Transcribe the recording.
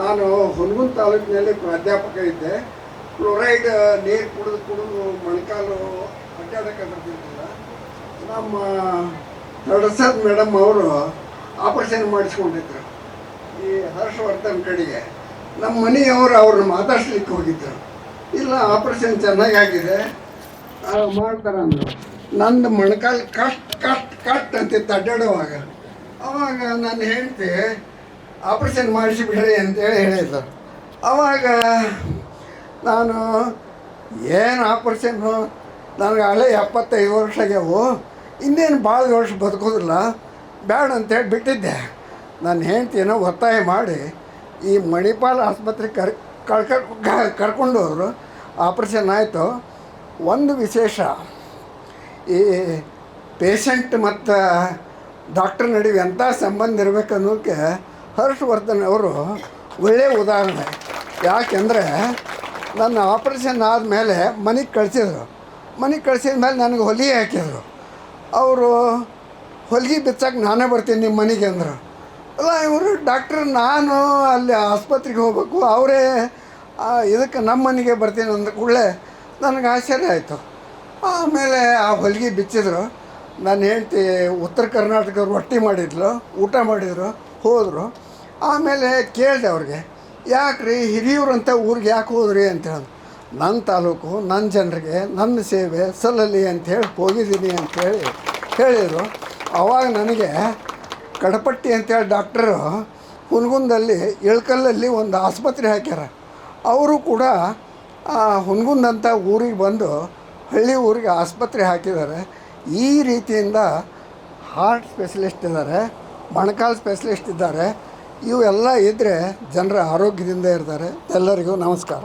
ನಾನು ಹುನಗುಂದ ತಾಲೂಕಿನಲ್ಲಿ ಪ್ರಾಧ್ಯಾಪಕ ಇದ್ದೆ. ಕ್ಲೋರೈಡ್ ನೀರು ಕುಡಿದು ಮೊಣಕಾಲು ಅಡ್ಡಾಡಕ್ಕಾಗ್ತಿರ್ಲಿಲ್ಲ. ನಮ್ಮ ಪ್ರಸಾದ್ ಮೇಡಮ್ ಅವರು ಆಪರೇಷನ್ ಮಾಡಿಸ್ಕೊಂಡಿದ್ರು ಈ ಹರ್ಷವರ್ಧನ್ ಕಡೆಗೆ. ನಮ್ಮ ಮನೆಯವರು ಅವ್ರನ್ನ ಮಾತಾಡ್ಸ್ಲಿಕ್ಕೆ ಹೋಗಿದ್ದರು. ಇಲ್ಲ, ಆಪರೇಷನ್ ಚೆನ್ನಾಗಾಗಿದೆ ಮಾಡ್ತಾರೆ ಅಂದರು. ನಂದು ಮೊಣಕಾಲು ಕಟ್ ಅಂತಿತ್ತು ಅಡ್ಡಾಡುವಾಗ. ಅವಾಗ ನಾನು ಹೇಳ್ತಿ ಆಪ್ರೇಷನ್ ಮಾಡಿಸಿಬಿಡ್ರಿ ಅಂತೇಳಿ ಹೇಳಿದ್ರು. ಆವಾಗ ನಾನು ಏನು ಆಪ್ರೇಷನ್ನು, ನನಗೆ ಹಳೆ 75 ವರ್ಷ ಆಗ್ಯಾವು, ಇನ್ನೇನು ಭಾಳ ವರ್ಷ ಬದುಕೋದಿಲ್ಲ, ಬೇಡ ಅಂತೇಳಿ ಬಿಟ್ಟಿದ್ದೆ. ನಾನು ಹೇಳ್ತೀನೋ ಒತ್ತಾಯ ಮಾಡಿ ಈ ಮಣಿಪಾಲ್ ಆಸ್ಪತ್ರೆಗೆ ಕರ್ಕೊಂಡು ಹೋದರು. ಆಪ್ರೇಷನ್ ಆಯಿತು. ಒಂದು ವಿಶೇಷ, ಈ ಪೇಷಂಟ್ ಮತ್ತು ಡಾಕ್ಟರ್ ನಡುವೆ ಎಂಥ ಸಂಬಂಧ ಇರಬೇಕು ಅನ್ನೋಕ್ಕೆ ಹರ್ಷವರ್ಧನ್ ಅವರು ಒಳ್ಳೆಯ ಉದಾಹರಣೆ. ಯಾಕೆಂದರೆ ನನ್ನ ಆಪ್ರೇಷನ್ ಆದಮೇಲೆ ಮನೆಗೆ ಕಳಿಸಿದ್ರು. ಮನೆಗೆ ಕಳಿಸಿದ ಮೇಲೆ ನನಗೆ ಹೊಲಿಗೆ ಹಾಕಿದರು. ಅವರು ಹೊಲಿಗೆ ಬಿಚ್ಚಕ್ಕೆ ನಾನೇ ಬರ್ತೀನಿ ನಿಮ್ಮ ಮನೆಗೆ ಅಂದರು. ಅಲ್ಲ, ಇವರು ಡಾಕ್ಟ್ರ್, ನಾನು ಅಲ್ಲಿ ಆಸ್ಪತ್ರೆಗೆ ಹೋಗ್ಬೇಕು, ಅವರೇ ಇದಕ್ಕೆ ನಮ್ಮ ಮನೆಗೆ ಬರ್ತೀನಿ ಅಂದ ಕೂಡಲೇ ನನಗೆ ಆಶ್ಚರ್ಯ ಆಯಿತು. ಆಮೇಲೆ ಆ ಹೊಲಿಗೆ ಬಿಚ್ಚಿದ್ರು. ನಾನು ಹೇಳ್ತಿ ಉತ್ತರ ಕರ್ನಾಟಕದವ್ರು ರೊಟ್ಟಿ ಮಾಡಿದ್ಲು, ಊಟ ಮಾಡಿದರು, ಹೋದರು. ಆಮೇಲೆ ಕೇಳಿದೆ ಅವ್ರಿಗೆ, ಯಾಕ್ರಿ ಹಿರಿಯೂರಂಥ ಊರಿಗೆ ಯಾಕೆ ಹೋದ್ರಿ ಅಂತೇಳಿ. ನನ್ನ ತಾಲೂಕು, ನನ್ನ ಜನರಿಗೆ ನನ್ನ ಸೇವೆ ಸಲ್ಲಲಿ ಅಂಥೇಳಿ ಹೋಗಿದ್ದೀನಿ ಅಂಥೇಳಿ ಹೇಳಿದರು. ಆವಾಗ ನನಗೆ ಕಡಪಟ್ಟಿ ಅಂತೇಳಿ ಡಾಕ್ಟರು ಹುನಗುಂದಲ್ಲಿ ಇಳಕಲ್ಲಲ್ಲಿ ಒಂದು ಆಸ್ಪತ್ರೆ ಹಾಕ್ಯಾರ. ಅವರು ಕೂಡ ಹುನಗುಂದಂಥ ಊರಿಗೆ ಬಂದು ಹಳ್ಳಿ ಊರಿಗೆ ಆಸ್ಪತ್ರೆ ಹಾಕಿದ್ದಾರೆ. ಈ ರೀತಿಯಿಂದ ಹಾರ್ಟ್ ಸ್ಪೆಷಲಿಸ್ಟ್ ಇದ್ದಾರೆ, ಮೊಣಕಾಲು ಸ್ಪೆಷಲಿಸ್ಟ್ ಇದ್ದಾರೆ. ಇವೆಲ್ಲ ಇದ್ದರೆ ಜನರ ಆರೋಗ್ಯದಿಂದ ಇರ್ತಾರೆ. ಎಲ್ಲರಿಗೂ ನಮಸ್ಕಾರ.